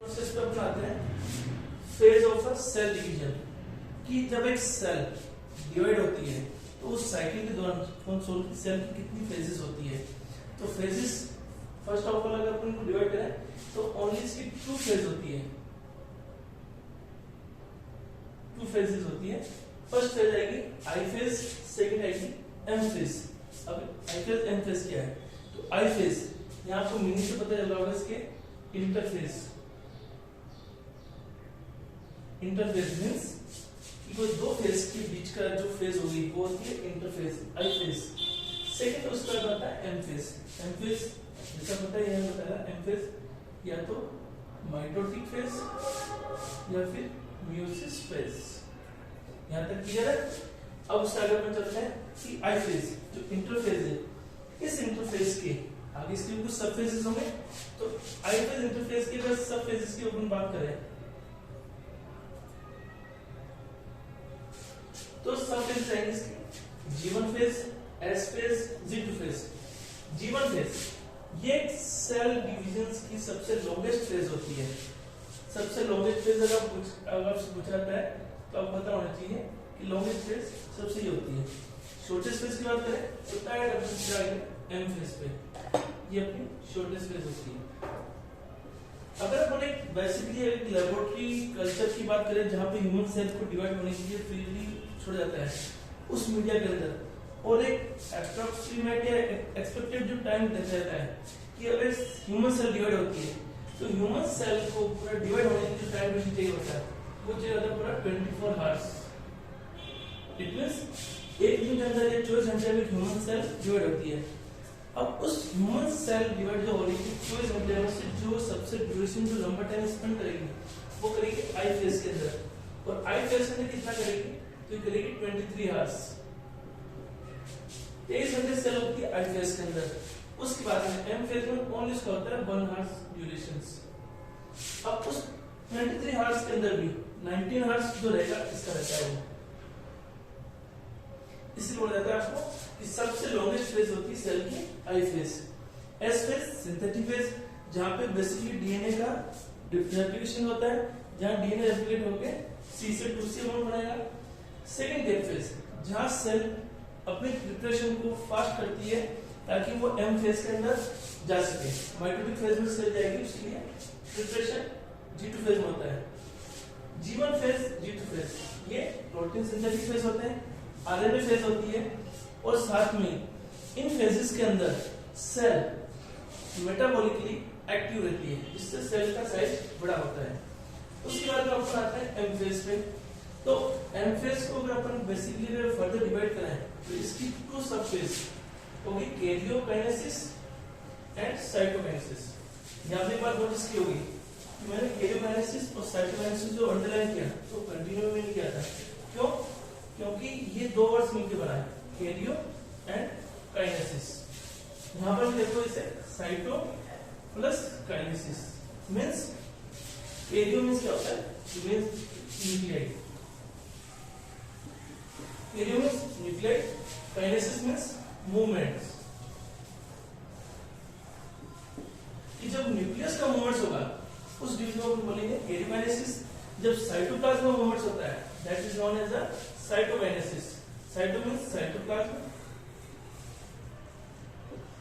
Process पे अपनाते हैं phase of a cell division कि जब एक सेल डिवाइड होती है तो उस साइकिल के दौरान सेल की कितनी फेजेस होती है। तो फेजेस फर्स्ट ऑफ ऑल अगर अपन को डिवाइड करें तो ओनली इसकी टू फेज होती है, टू फेजेस होती है। फर्स्ट फेज आएगी आई फेज, सेकंड आएगी एम फेज। अब आई फेज एम फेज क्या है? तो आई फेज यहाँ आपको मीनिंग से पता चल रहा होगा इसके इंटरफेज। इंटरफेज मींस कि कोई दो फेज के बीच का जो फेज होगी वो होती है इंटरफेज, आई फेज। सेकंड उसका आता है एम फेज। एम फेज जैसा पता है यह बताया एम फेज या तो माइटोटिक फेज या फिर मियोसिस फेज। यहां तक क्लियर है। अब उससे आगे अपन चलते हैं कि आई फेज जो इंटरफेज है, इस इंटरफेज के आगे इसके कुछ सब फेजेस होंगे। तो आई फेज इंटरफेज के बस सब फेजेस की अपन बात करें तो सब फेज रहेंगे इसके G1 phase, S phase, G2 phase. G1 phase ये सेल डिविजन्स की सबसे लॉन्गेस्ट फेज होती है। सबसे लॉन्गेस्ट फेज अगर आपसे पूछा जाता है तो आपको पता होना चाहिए कि लॉन्गेस्ट फेज सबसे ही होती है। शॉर्टेस्ट फेज की बात करें तो टाइड अपन एम फेज पे, ये अपनी शॉर्टेस्ट फेज होती है। अगर अपन एक बेसिकली एक लेबोरेटरी कल्चर की बात करें जहां पे ह्यूमन सेल को डिवाइड होने के लिए फ्रीली छोड़ा जाता है उस मीडिया के अंदर और एक अप्रॉक्सीमेट या एक्सपेक्टेड जो टाइम देखा जाता है कि अगर ह्यूमन सेल डिवाइड होती है तो ह्यूमन सेल को पूरा डिवाइड होने के लिए टाइम चाहिए होता है, वो चाहिए होता है पूरा 24 आवर्स। इट मींस एक दिन के अंदर ये 24 घंटे में ह्यूमन सेल डिवाइड होती है। अब उस ह्यूमन सेल डिवाइड जो हो रही है 24 घंटे में से जो सबसे ड्यूरेशन जो लंबा टाइम स्पेंड करेगी वो करेगी आई फेज के अंदर। और आई फेज में कितना करेगी तो ये करेगी 23 आवर्स। 23 घंटे सेल होती है आई फेज के अंदर। उसके बाद में एम फेज में ओनली इसका होता है 1 आवर्स ड्यूरेशंस। अब उस 23 आवर्स के अंदर भी 19 आवर्स जो रहेगा इसका रहता है वो, इसलिए बोला जाता है आपको कि सबसे लॉन्गेस्ट फेज होती है सेल की I phase. S phase synthetic phase जहां पे बेसिकली डीएनए का रेप्लिकेशन होता है, जहां डीएनए रेप्लिकेट होकर C से 2C बनाएगा। सेकंड गैप फेज जहां सेल अपने प्रिपरेशन को फास्ट करती है ताकि वो एम फेज के अंदर जा सके। माइटोटिक फेज में सेल जाएगी उसके लिए प्रिपरेशन G2 फेज में होता है। G1 फेज, G2 फेज ये प्रोटीन सिंथेटिक फेज होते हैं, आरएनए फेज होती है। और साथ में इन फेजेस के अंदर सेल मेटाबॉलिकली एक्टिव रहती है जिससे सेल का साइज बड़ा होता है। उसके बाद अपन आते हैं एम फेज पे। तो एम फेज को अगर अपन बेसिकली फर्दर डिवाइड करें तो इसकी टू सब फेज होगी, कैरियोकाइनेसिस एंड साइटोकाइनेसिस। यहां पे बात नोटिस की होगी कि मैंने कैरियोकाइनेसिस और साइटोकाइनेसिस जो अंडरलाइन किया तो कंटिन्यू में नहीं किया था। क्यों? क्योंकि ये दो वर्ड्स मिलकर बना है, कैरियो एंड काइनेसिस। यहां पर देखो इसे cyto plus kinesis means karyo means क्या होता है? Means nuclei. Karyo means nuclei, kinesis means movements. कि जब न्यूक्लियस का मूवमेंट्स होगा उस डिवीजन को बोलेंगे कैरियोकाइनेसिस। जब साइटोप्लाज्म में मूवमेंट्स होता है that is known as a cytokinesis. Cyto means cytoplasm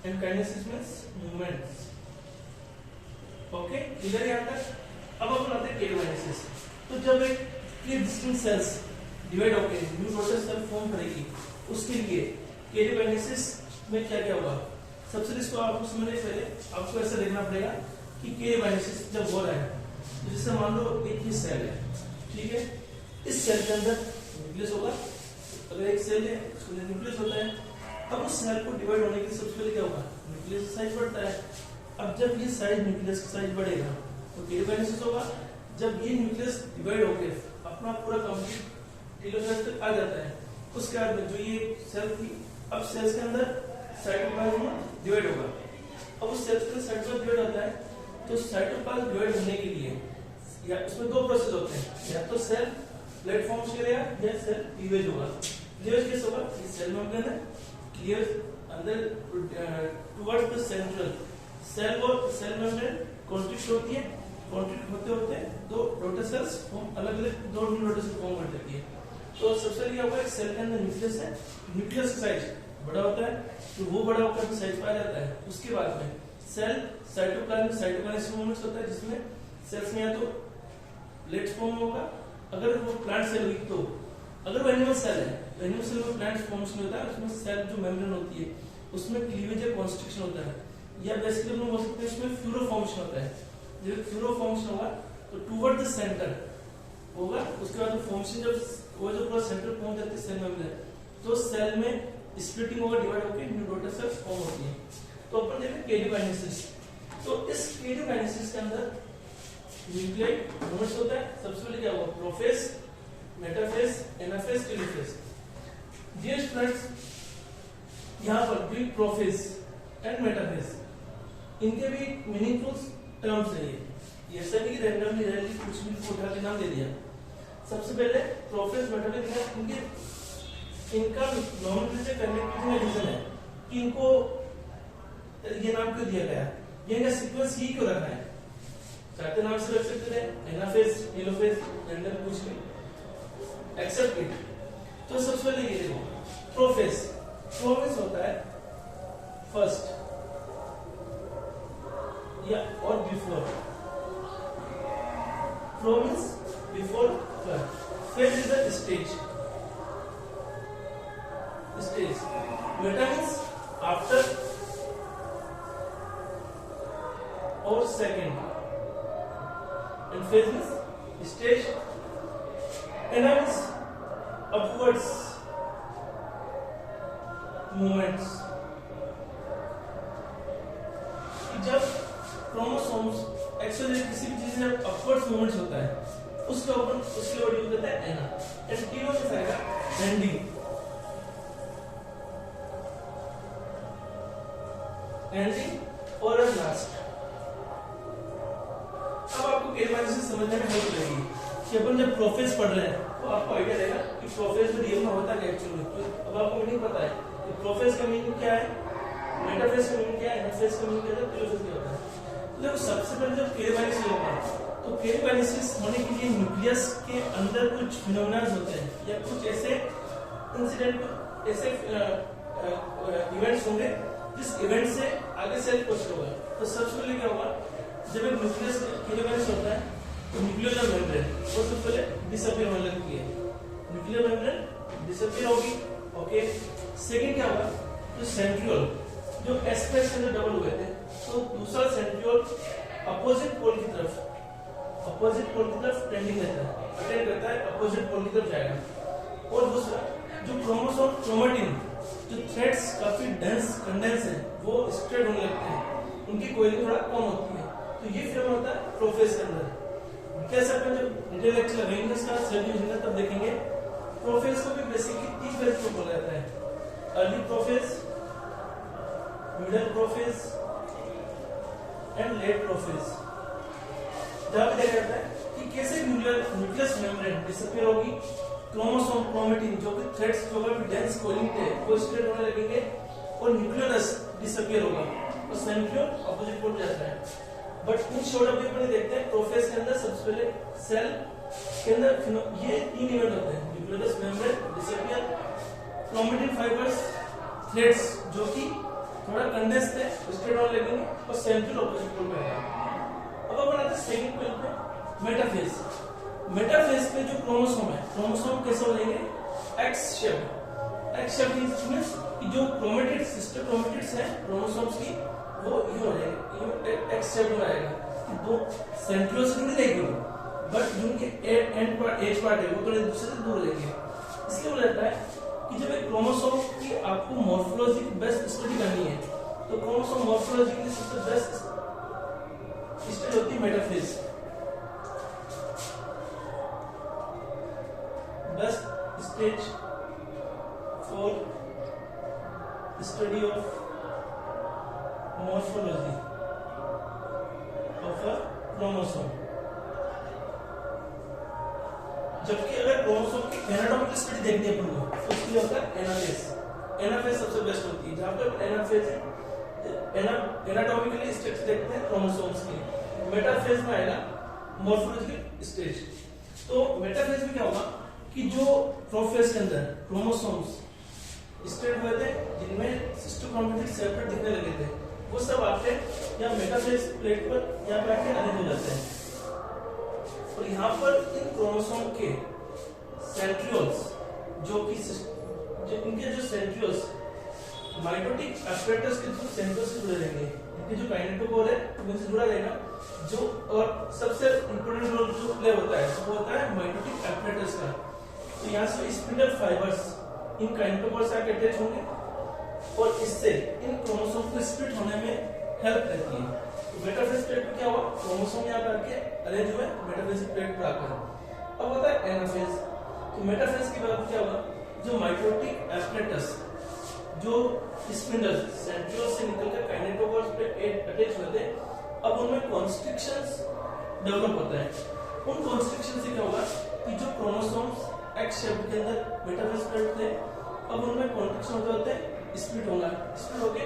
and kinesis means movements. Okay clear यहां तक? अब अपन आते हैं कैरियोकाइनेसिस। तो जब एक प्री डिस्टिंक्ट सेल्स डिवाइड होकर न्यू टोटल सेल फॉर्म करेगी उसके लिए कैरियोकाइनेसिस में क्या क्या होगा? सबसे इसको आपको समझने से पहले आपको ऐसा देखना पड़ेगा कि कैरियोकाइनेसिस जब हो रहा है तो जैसे मान लो एक ही सेल है, ठीक है, इस सेल के अंदर न्यूक्लियस होगा। अगर एक सेल है उसके अंदर न्यूक्लियस होता है। अब उस सेल को डिवाइड होने के लिए सबसे पहले क्या होगा? न्यूक्लियस का साइज बढ़ता है। अब जब ये साइज न्यूक्लियस का साइज बढ़ेगा तो कैरियोकाइनेसिस होगा। जब ये न्यूक्लियस डिवाइड होकर अपना पूरा कंप्लीट टेलोफेज तक आ जाता है उसके बाद में जो ये सेल थी अब सेल्स के अंदर साइटोप्लाज्म डिवाइड होगा। अब उस सेल्स के साइटोप्लाज्म डिवाइड होता है तो साइटोप्लाज्म डिवाइड होने के लिए या उसमें दो प्रोसेस होते हैं, या तो सेल प्लेटफॉर्म करेगा या सेल क्लीवेज होगा। क्लीवेज कैसे होगा? ये सेल मेम्ब्रेन है, क्लीवेज अंदर टुवर्ड्स द सेंट्रल सेल और सेल मेम्ब्रेन कॉन्स्टिट्यूट होती है कॉन्ट्रैक्ट होते होते दो डॉटर सेल्स अलग अलग दो डॉटर सेल फॉर्म कर देती है। तो सबसे पहले क्या होगा, एक सेल के अंदर न्यूक्लियस है, न्यूक्लियस का साइज बड़ा होता है, तो वो बड़ा होकर साइज पाया जाता है। उसके बाद में सेल साइटोप्लाज्म साइटोकाइनेसिस मूवमेंट्स होता है, जिसमें सेल्स में या तो लेट फॉर्म होगा, अगर वो प्लांट सेल हुई तो, अगर वो एनिमल सेल है, एनिमल सेल में प्लांट फॉर्मेशन होता है, उसमें सेल जो मेम्ब्रेन होती है उसमें क्लीवेज या कॉन्स्ट्रिक्शन होता है, या बेसिकली हम बोल सकते हैं उसमें फ्यूरो फॉर्मेशन होता है। जब फ्यूरो फॉर्मेशन होगा तो टुवर्ड द सेंटर होगा, उसके बाद फॉर्मेशन जब वो जो पूरा सेंटर पहुंच जाती है सेल मेम्ब्रेन, तो सेल में स्प्लिटिंग होगा, डिवाइड होकर न्यू डॉटर सेल्स फॉर्म होती है। तो अपन देखें कैरियोकाइनेसिस। तो इस कैरियोकाइनेसिस के अंदर न्यूक्लियोइड मूवमेंट्स होता है। सबसे पहले क्या होगा, prophase, metaphase, anaphase, telophase. Dear students, यहाँ पर भी प्रोफेज एंड मेटाफेज, इनके भी मीनिंगफुल टर्म्स है। ये ऐसा नहीं कि रैंडमली रैंडमली कुछ भी उठा के नाम दे दिया। सबसे पहले प्रोफेज मेटाफेज, इनका नॉमेनक्लेचर करने का रीजन है कि इनको ये नाम क्यों दिया गया, ये इनका सीक्वेंस ही क्यों रखा है। चाहते नाम से रख सकते थे, एनाफेज, टेलोफेज, रैंडम कुछ भी, एक्सेप्ट इट। तो सबसे पहले ये देखो, प्रोफेज। प्रोफेज होता है फर्स्ट या और before. Pro means before, phase is the stage, stage. Meta means after और second, and phase means stage. Ana means upwards movements. जब क्रोमोसोम्स एक्चुअली किसी भी चीज में अपवर्ड्स मूवमेंट्स होता है उसके ऊपर उसके बॉडी को कहते हैं एना। एंड टीलो में आएगा एंडिंग, एंडिंग और लास्ट। अब आपको कैरियोकाइनेसिस समझने में हेल्प लगेगी कि अपन जब प्रोफेज पढ़ रहे हैं तो आपको आइडिया रहेगा कि प्रोफेज में रियल में होता क्या एक्चुअली। तो अब आपको मीनिंग पता है कि प्रोफेज का मीनिंग क्या है, मेटाफेज का मीनिंग क्या है, एनाफेज का मीनिंग क्या है, टेलोफेज क्या होता है। तो देखो सबसे पहले जब कैरियोकाइनेसिस होगा तो कैरियोकाइनेसिस होने के लिए न्यूक्लियस के अंदर कुछ फिनोमेना होते हैं या कुछ ऐसे इंसिडेंट, ऐसे इवेंट्स होंगे जिस इवेंट से आगे सेल पोस्ट होगा। तो सबसे पहले क्या होगा, जब एक न्यूक्लियस कैरियोकाइनेसिस होता है तो न्यूक्लियर मेम्ब्रेन वो सबसे पहले डिसअपीयर होने लगती है, न्यूक्लियर मेम्ब्रेन डिसअपीयर होगी। ओके, सेकंड क्या होगा, जो सेंट्रियोल जो एस्पेक्ट से डबल हुए थे, तो दूसरा सेंट्रियोल अपोजिट पोल की तरफ टेंडिंग रहता है, अटेंड करता है, अपोजिट पोल की तरफ जाएगा। और दूसरा जो क्रोमोसोम क्रोमेटिन जो थ्रेड्स काफी डेंस कंडेंस है वो स्ट्रेट होने लगते हैं, उनकी कोयलिंग थोड़ा कम होती है। तो ये फिर होता है प्रोफेज के अंदर। कैसे अपन जब डिटेल लेक्चर लगेंगे इसका सेल यूज तब देखेंगे। प्रोफेज को भी बेसिकली तीन फेज को बोला जाता है, early prophase, middle prophase and let prophase. जहां पे देखा जाता है कि कैसे न्यूक्लियस मेम्ब्रेन डिसअपीयर होगी, क्रोमोसोम क्रोमेटिन जो कि थ्रेड्स जो भी डेंस कोलिंग थे वो स्ट्रेट होने लगेंगे और न्यूक्लियस डिसअपीयर होगा और सेंट्रियोल अपोजिट पोल जाता है। बट इन शॉर्ट अभी अपन देखते हैं प्रोफेज के अंदर सबसे पहले सेल के अंदर ये तीन इवेंट होते हैं, nucleus membrane disappear, chromatin fibres threads जो कि थोड़ा कंडेंस थे स्ट्रेट होने लगेंगे और सेंट्रियोल अपोजिट पोल पे आएगा। अब अपन आते हैं सेकंड पॉइंट पे, मेटाफेज। मेटाफेज पे जो क्रोमोसोम है, क्रोमोसोम कैसे बनेंगे, x shape. X shape means कि जो क्रोमेटिड सिस्टर क्रोमेटिड्स हैं क्रोमोसोम्स की वो यूं हो जाएंगे, एक्स शेप में आएगा। दो सेंट्रियोल से नहीं रहेगी बट जो उनके एंड पार्ट एज पार्ट है वो थोड़े दूसरे से दूर रहेंगे। इसलिए बोला जाता है कि जब एक क्रोमोसोम की आपको मॉर्फोलॉजी की बेस्ट स्टडी करनी है तो क्रोमोसोम मॉर्फोलॉजी की सबसे बेस्ट स्टडी होती है metaphase. Best stage for study of morphology of a chromosome. जबकि अगर क्रोमोसोम की एनाटॉमिकल स्टडी देखनी है अपन को तो उसके लिए होता है एनाफेज। एनाफेज सबसे बेस्ट होती है जहां पर एनाटॉमिकली स्ट्रक्चर देखते हैं क्रोमोसोम्स की। मेटाफेज में आएगा मॉर्फोलॉजिकल स्टेज। तो मेटाफेज में क्या होगा कि जो प्रोफेज के अंदर क्रोमोसोम्स स्टेट हुए थे जिनमें सिस्टोक्रोमेटिक सेपरेट दिखने लगे थे, वो सब आके या मेटाफेज प्लेट पर यहाँ पे आके अरेंज हो जाते हैं। और यहाँ पर इन क्रोमोसोम के सेंट्रियोल्स जो इनके जो सेंट्रियोल्स माइटोटिक एपरेटस के थ्रू सेंट्रियोल्स से जुड़े रहेंगे। इनके जो काइनेटोकोर है उनसे जुड़ा रहेगा। जो और सबसे इंपॉर्टेंट रोल जो प्ले होता है वो होता है माइटोटिक एपरेटस का। तो यहाँ से स्पिंडल फाइबर्स इन काइनेटोकोर से आके अटैच होंगे और इससे इन क्रोमोसोम को स्प्लिट होने में हेल्प करती है। तो मेटाफेज प्लेट पे क्या हुआ, क्रोमोसोम यहाँ पर आके अरेंज हुए मेटाफेज प्लेट पर आकर। अब होता है एनाफेज। तो मेटाफेज की बात क्या हुआ, जो माइटोटिक एपरेटस जो स्पिंडल सेंट्रियोल से निकलकर काइनेटोकोर पे अटैच होते हैं, अब उनमें कॉन्स्ट्रिक्शंस डेवलप होता है। उन कॉन्स्ट्रिक्शन से क्या होगा कि जो क्रोमोसोम्स एक्स शेप के अंदर मेटाफेज प्लेट थे, अब उनमें कॉन्ट्रिक्शन होते हैं, स्प्लिट होगा। स्प्लिट होके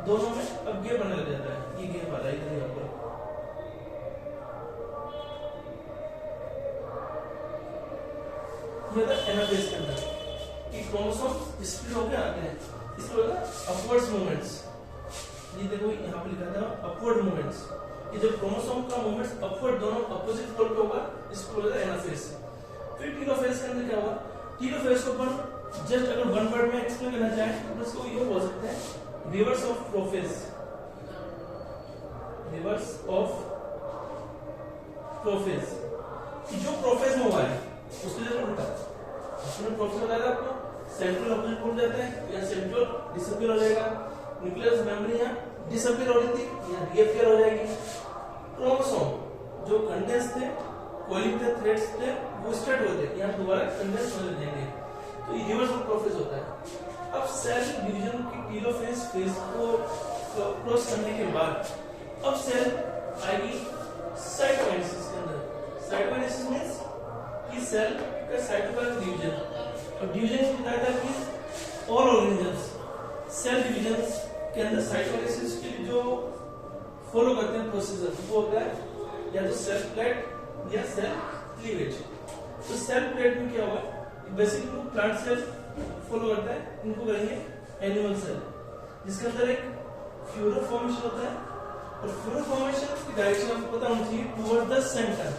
दोनों में अब गैप बनने लग जाता है। ये गैप आ रहा है इधर यहाँ पर। ये था एनाफेज के अंदर कि क्रोमोसोम स्प्लिट होके आते हैं। इसको बोलते हैं अपवर्ड्स मूवमेंट्स। ये देखो यहाँ पे लिखा था अपवर्ड मूवमेंट्स। ये जब क्रोमोसोम का मूवमेंट्स अपवर्ड दोनों अपोजिट पोल पे होगा, इसको बोलते हैं एनाफेज। फिर टीलोफेज के अंदर क्या होगा, टीलोफेज को अपन जस्ट अगर वन वर्ड में एक्सप्लेन करना चाहें तो इसको ये बोल सकते हैं reverse of prophase. Reverse of prophase कि जो प्रोफेज में हुआ है उसके जैसे उल्टा। आपने प्रोफेज बताया था आपको, सेंट्रल ऑपोजिट पोल जाता है या सेंट्रल डिसअपीयर हो जाएगा। न्यूक्लियस मेमोरी यहाँ डिसअपीयर हो रही थी, यहाँ रीअपीयर हो जाएगी। क्रोमोसोम जो कंटेंट्स थे, कॉलिंग थे, थ्रेड्स थे, वो स्टार्ट होते हैं, यहाँ दोबारा कंटेंट्स होने लगेंगे। तो ये रिवर्स ऑफ प्रोफेज होता है। अब सेल डिवीजन की टीलोफेज फेज को क्रॉस करने के बाद अब सेल आएगी साइटोकाइनेसिस के अंदर। साइटोकाइनेसिस मींस कि सेल का साइटोप्लाज्म डिवीजन। और डिवीजन बताया था कि ऑल ऑर्गेनिजम्स सेल डिवीजन के अंदर साइटोकाइनेसिस के लिए जो फॉलो करते हैं प्रोसीजर वो होता है या तो सेल प्लेट या सेल क्लीवेज। तो सेल प्लेट में क्या होगा, बेसिकली प्लांट सेल फॉलो करता है, इनको करेंगे एनिमल सेल, जिसके अंदर एक फ्यूरल फॉर्मेशन होता है। और फ्यूरल फॉर्मेशन की डायरेक्शन आपको पता होनी चाहिए toward the centre.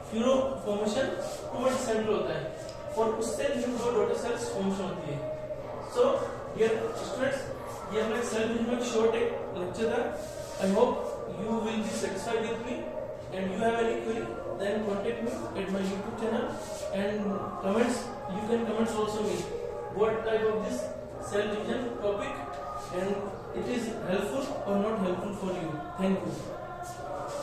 Funeral formation toward centre होता है और उससे दो डॉटर सेल्स फॉर्मेशन होती है। सो डियर स्टूडेंट्स, ये हमारा सेल डिवीजन में शॉर्ट एक लेक्चर था। I hope you will be satisfied with me and you have any query, then contact me at my YouTube channel and comments. You can comment also me what type of this cell division topic and it is helpful or not helpful for you. Thank you.